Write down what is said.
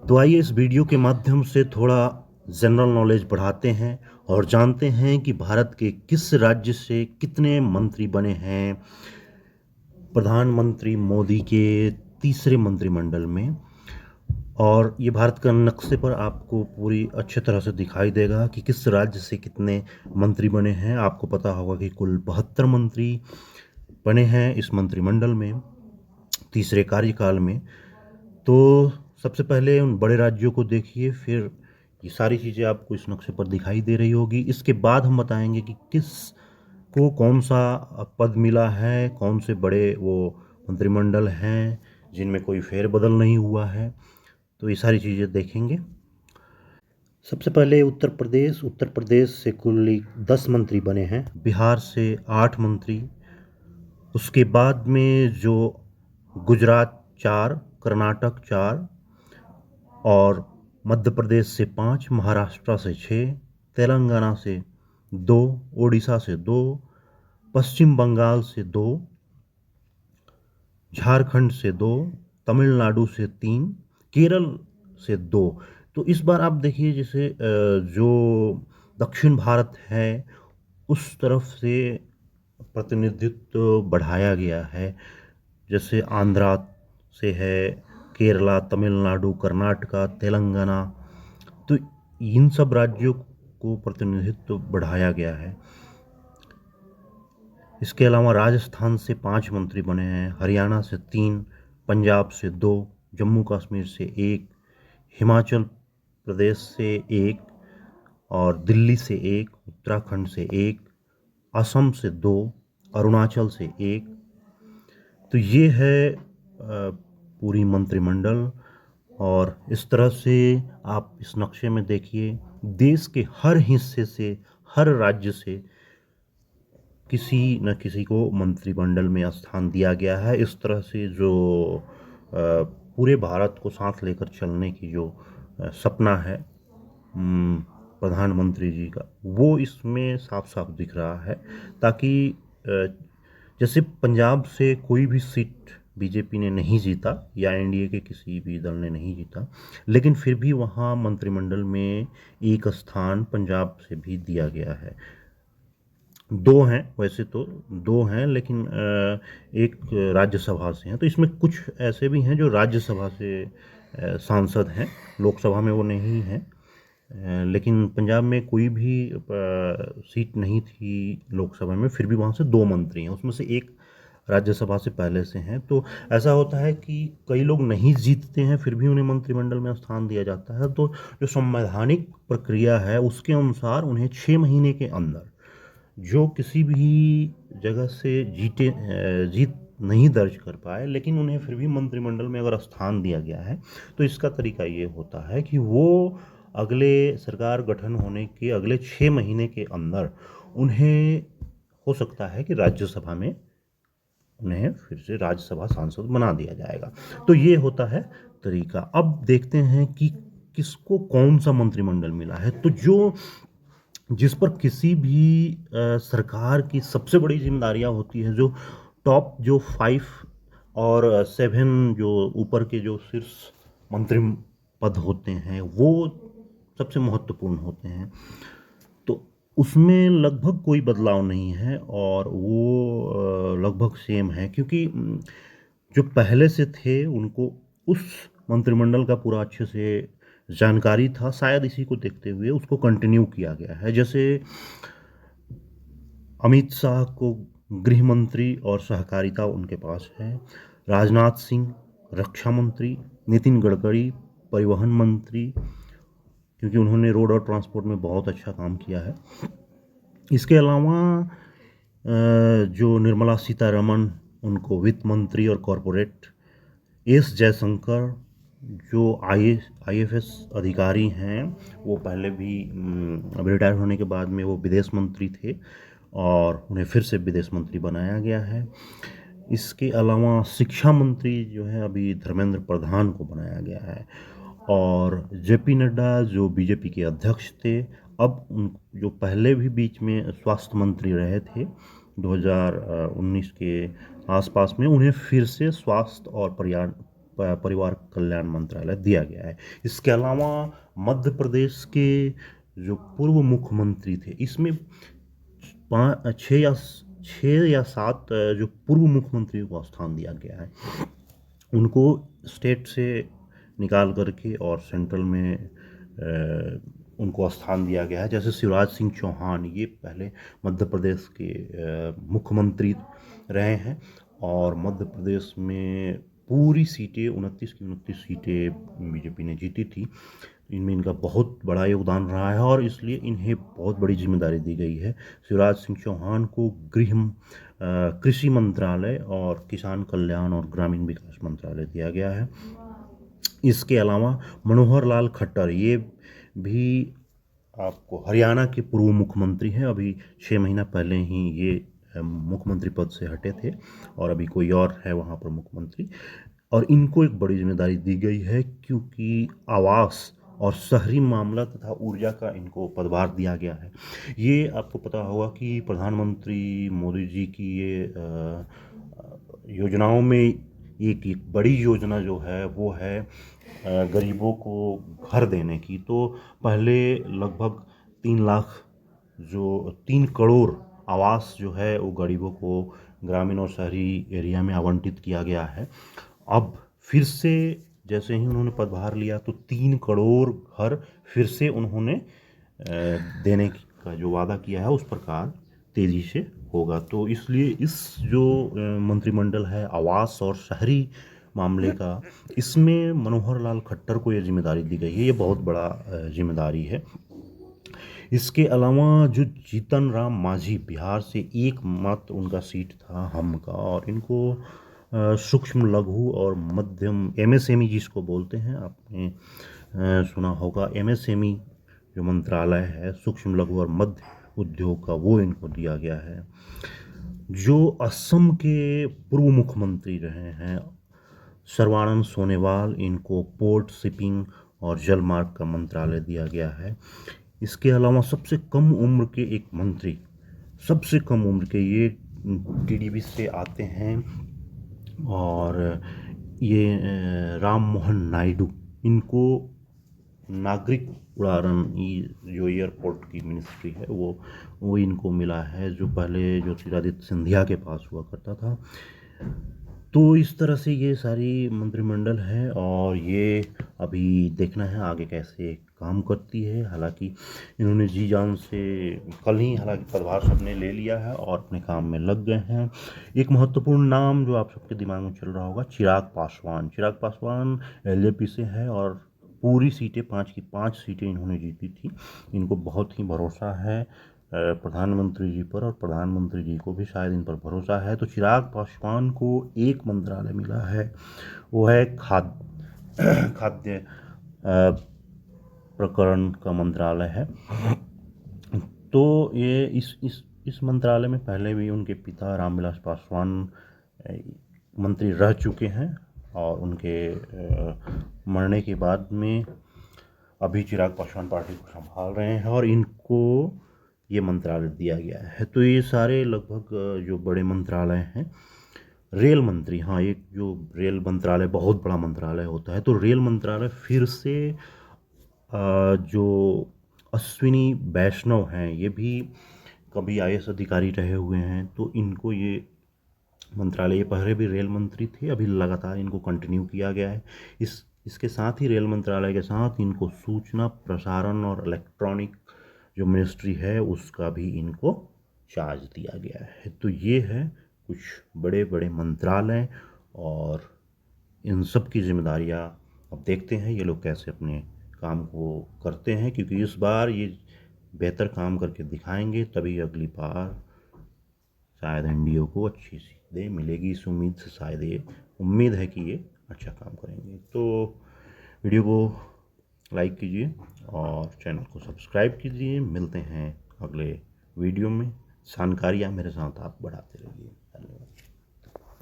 तो आइए इस वीडियो के माध्यम से थोड़ा जनरल नॉलेज बढ़ाते हैं और जानते हैं कि भारत के किस राज्य से कितने मंत्री बने हैं प्रधानमंत्री मोदी के तीसरे मंत्रिमंडल में। और ये भारत का नक्शे पर आपको पूरी अच्छी तरह से दिखाई देगा कि किस राज्य से कितने मंत्री बने हैं। आपको पता होगा कि कुल 72 मंत्री बने हैं इस मंत्रिमंडल में तीसरे कार्यकाल में। तो सबसे पहले उन बड़े राज्यों को देखिए, फिर ये सारी चीज़ें आपको इस नक्शे पर दिखाई दे रही होगी। इसके बाद हम बताएंगे कि किस को कौन सा पद मिला है, कौन से बड़े वो मंत्रिमंडल हैं जिनमें कोई फेरबदल नहीं हुआ है। तो ये सारी चीज़ें देखेंगे। सबसे पहले उत्तर प्रदेश से कुल 10 मंत्री बने हैं, बिहार से 8 मंत्री, उसके बाद में जो गुजरात 4, कर्नाटक 4 और मध्य प्रदेश से 5, महाराष्ट्र से 6, तेलंगाना से 2, उड़ीसा से 2, पश्चिम बंगाल से 2, झारखंड से 2, तमिलनाडु से 3, केरल से 2। तो इस बार आप देखिए, जैसे जो दक्षिण भारत है उस तरफ से प्रतिनिधित्व बढ़ाया गया है। जैसे आंध्रा से है, केरला, तमिलनाडु, कर्नाटका, तेलंगाना। तो इन सब राज्यों को प्रतिनिधित्व बढ़ाया गया है। इसके अलावा राजस्थान से 5 मंत्री बने हैं, हरियाणा से 3, पंजाब से 2, जम्मू कश्मीर से 1, हिमाचल प्रदेश से 1 और दिल्ली से 1, उत्तराखंड से 1, असम से 2, अरुणाचल से 1। तो ये है पूरी मंत्रिमंडल। और इस तरह से आप इस नक्शे में देखिए, देश के हर हिस्से से, हर राज्य से किसी न किसी को मंत्रिमंडल में स्थान दिया गया है। इस तरह से जो पूरे भारत को साथ लेकर चलने की जो सपना है प्रधानमंत्री जी का, वो इसमें साफ साफ दिख रहा है। ताकि जैसे पंजाब से कोई भी सीट बीजेपी ने नहीं जीता या एनडीए के किसी भी दल ने नहीं जीता, लेकिन फिर भी वहाँ मंत्रिमंडल में एक स्थान पंजाब से भी दिया गया है। 2 हैं वैसे तो, 2 हैं, लेकिन एक राज्यसभा से हैं। तो इसमें कुछ ऐसे भी हैं जो राज्यसभा से सांसद हैं, लोकसभा में वो नहीं हैं। लेकिन पंजाब में कोई भी सीट नहीं थी लोकसभा में, फिर भी वहाँ से 2 मंत्री हैं, उसमें से एक राज्यसभा से पहले से हैं। तो ऐसा होता है कि कई लोग नहीं जीतते हैं फिर भी उन्हें मंत्रिमंडल में स्थान दिया जाता है। तो जो संवैधानिक प्रक्रिया है उसके अनुसार उन्हें 6 महीने के अंदर जो किसी भी जगह से जीत नहीं दर्ज कर पाए, लेकिन उन्हें फिर भी मंत्रिमंडल में अगर स्थान दिया गया है, तो इसका तरीका ये होता है कि वो अगले सरकार गठन होने के अगले 6 महीने के अंदर उन्हें हो सकता है कि राज्यसभा में उन्हें फिर से राज्यसभा सांसद बना दिया जाएगा। तो ये होता है तरीका। अब देखते हैं कि किसको कौन सा मंत्रिमंडल मिला है। तो जो जिस पर किसी भी सरकार की सबसे बड़ी जिम्मेदारियां होती है, जो टॉप जो 5 और 7 जो ऊपर के जो शीर्ष मंत्री पद होते हैं, वो सबसे महत्वपूर्ण होते हैं। तो उसमें लगभग कोई बदलाव नहीं है और वो लगभग सेम है, क्योंकि जो पहले से थे उनको उस मंत्रिमंडल का पूरा अच्छे से जानकारी था, शायद इसी को देखते हुए उसको कंटिन्यू किया गया है। जैसे अमित शाह को गृह मंत्री और सहकारिता उनके पास है, राजनाथ सिंह रक्षा मंत्री, नितिन गडकरी परिवहन मंत्री, क्योंकि उन्होंने रोड और ट्रांसपोर्ट में बहुत अच्छा काम किया है। इसके अलावा जो निर्मला सीतारमण, उनको वित्त मंत्री और कॉरपोरेट, एस जयशंकर जो आईएफएस अधिकारी हैं, वो पहले भी अब रिटायर होने के बाद में वो विदेश मंत्री थे और उन्हें फिर से विदेश मंत्री बनाया गया है। इसके अलावा शिक्षा मंत्री जो है अभी धर्मेंद्र प्रधान को बनाया गया है। और जेपी नड्डा जो बीजेपी के अध्यक्ष थे, अब उन जो पहले भी बीच में स्वास्थ्य मंत्री रहे थे 2019 के आसपास में, उन्हें फिर से स्वास्थ्य और परिवार कल्याण मंत्रालय दिया गया है। इसके अलावा मध्य प्रदेश के जो पूर्व मुख्यमंत्री थे, इसमें छः या सात जो पूर्व मुख्यमंत्रियों को स्थान दिया गया है। उनको स्टेट से निकाल करके और सेंट्रल में उनको स्थान दिया गया है। जैसे शिवराज सिंह चौहान, ये पहले मध्य प्रदेश के मुख्यमंत्री रहे हैं और मध्य प्रदेश में पूरी सीटें 29 की 29 सीटें बीजेपी ने जीती थी। इनमें इनका बहुत बड़ा योगदान रहा है और इसलिए इन्हें बहुत बड़ी जिम्मेदारी दी गई है। शिवराज सिंह चौहान को कृषि मंत्रालय और किसान कल्याण और ग्रामीण विकास मंत्रालय दिया गया है। इसके अलावा मनोहर लाल खट्टर, ये भी आपको हरियाणा के पूर्व मुख्यमंत्री हैं। अभी 6 महीना पहले ही ये मुख्यमंत्री पद से हटे थे और अभी कोई और है वहाँ पर मुख्यमंत्री। और इनको एक बड़ी जिम्मेदारी दी गई है क्योंकि आवास और शहरी मामला तथा ऊर्जा का इनको पदभार दिया गया है। ये आपको पता होगा कि प्रधानमंत्री मोदी जी की ये योजनाओं में एक बड़ी योजना जो है वो है गरीबों को घर देने की। तो पहले लगभग 3 करोड़ आवास जो है वो गरीबों को ग्रामीण और शहरी एरिया में आवंटित किया गया है। अब फिर से जैसे ही उन्होंने पदभार लिया तो 3 करोड़ घर फिर से उन्होंने देने का जो वादा किया है उस प्रकार तेजी से होगा। तो इसलिए इस जो मंत्रिमंडल है आवास और शहरी मामले का, इसमें मनोहर लाल खट्टर को ये जिम्मेदारी दी गई है। ये बहुत बड़ा जिम्मेदारी है। इसके अलावा जो जीतन राम मांझी, बिहार से एकमात्र उनका सीट था हम का, और इनको सूक्ष्म लघु और मध्यम एमएसएमई जिसको बोलते हैं, आपने सुना होगा एमएसएमई जो मंत्रालय है सूक्ष्म लघु और मध्य उद्योग का, वो इनको दिया गया है। जो असम के पूर्व मुख्यमंत्री रहे हैं सर्बानंद सोनोवाल, इनको पोर्ट शिपिंग और जलमार्ग का मंत्रालय दिया गया है। इसके अलावा सबसे कम उम्र के एक मंत्री, सबसे कम उम्र के, ये टीडीपी से आते हैं और ये राम मोहन नायडू, इनको नागरिक उड़ान जो एयरपोर्ट की मिनिस्ट्री है वो इनको मिला है, जो पहले ज्योतिरादित्य सिंधिया के पास हुआ करता था। तो इस तरह से ये सारी मंत्रिमंडल है और ये अभी देखना है आगे कैसे काम करती है। हालांकि इन्होंने जी जान से कल ही हालांकि पदभार सबने ले लिया है और अपने काम में लग गए हैं। एक महत्वपूर्ण नाम जो आप सबके दिमाग में चल रहा होगा, चिराग पासवान। चिराग पासवान एलजेपी से है और पूरी सीटें 5 की 5 सीटें इन्होंने जीती थी। इनको बहुत ही भरोसा है प्रधानमंत्री जी पर और प्रधानमंत्री जी को भी शायद इन पर भरोसा है। तो चिराग पासवान को एक मंत्रालय मिला है, वो है खाद्य प्रकरण का मंत्रालय है। तो ये इस मंत्रालय में पहले भी उनके पिता रामविलास पासवान मंत्री रह चुके हैं और उनके मरने के बाद में अभी चिराग पासवान पार्टी को संभाल रहे हैं और इनको ये मंत्रालय दिया गया है। तो ये सारे लगभग जो बड़े मंत्रालय हैं, रेल मंत्री, हाँ, एक जो रेल मंत्रालय बहुत बड़ा मंत्रालय होता है, तो रेल मंत्रालय फिर से जो अश्विनी वैष्णव हैं, ये भी कभी आईएएस अधिकारी रहे हुए हैं, तो इनको ये मंत्रालय, ये पहले भी रेल मंत्री थे, अभी लगातार इनको कंटिन्यू किया गया है। इसके साथ ही रेल मंत्रालय के साथ इनको सूचना प्रसारण और इलेक्ट्रॉनिक जो मिनिस्ट्री है उसका भी इनको चार्ज दिया गया है। तो ये है कुछ बड़े बड़े मंत्रालय और इन सब की जिम्मेदारियाँ। अब देखते हैं ये लोग कैसे अपने काम को करते हैं, क्योंकि इस बार ये बेहतर काम करके दिखाएंगे, तभी अगली बार शायद एनडीए को अच्छी सीटें मिलेगी। इस उम्मीद से शायद ये उम्मीद है कि ये अच्छा काम करेंगे। तो वीडियो को लाइक कीजिए और चैनल को सब्सक्राइब कीजिए। मिलते हैं अगले वीडियो में। जानकारियाँ मेरे साथ आप बढ़ाते रहिए। धन्यवाद।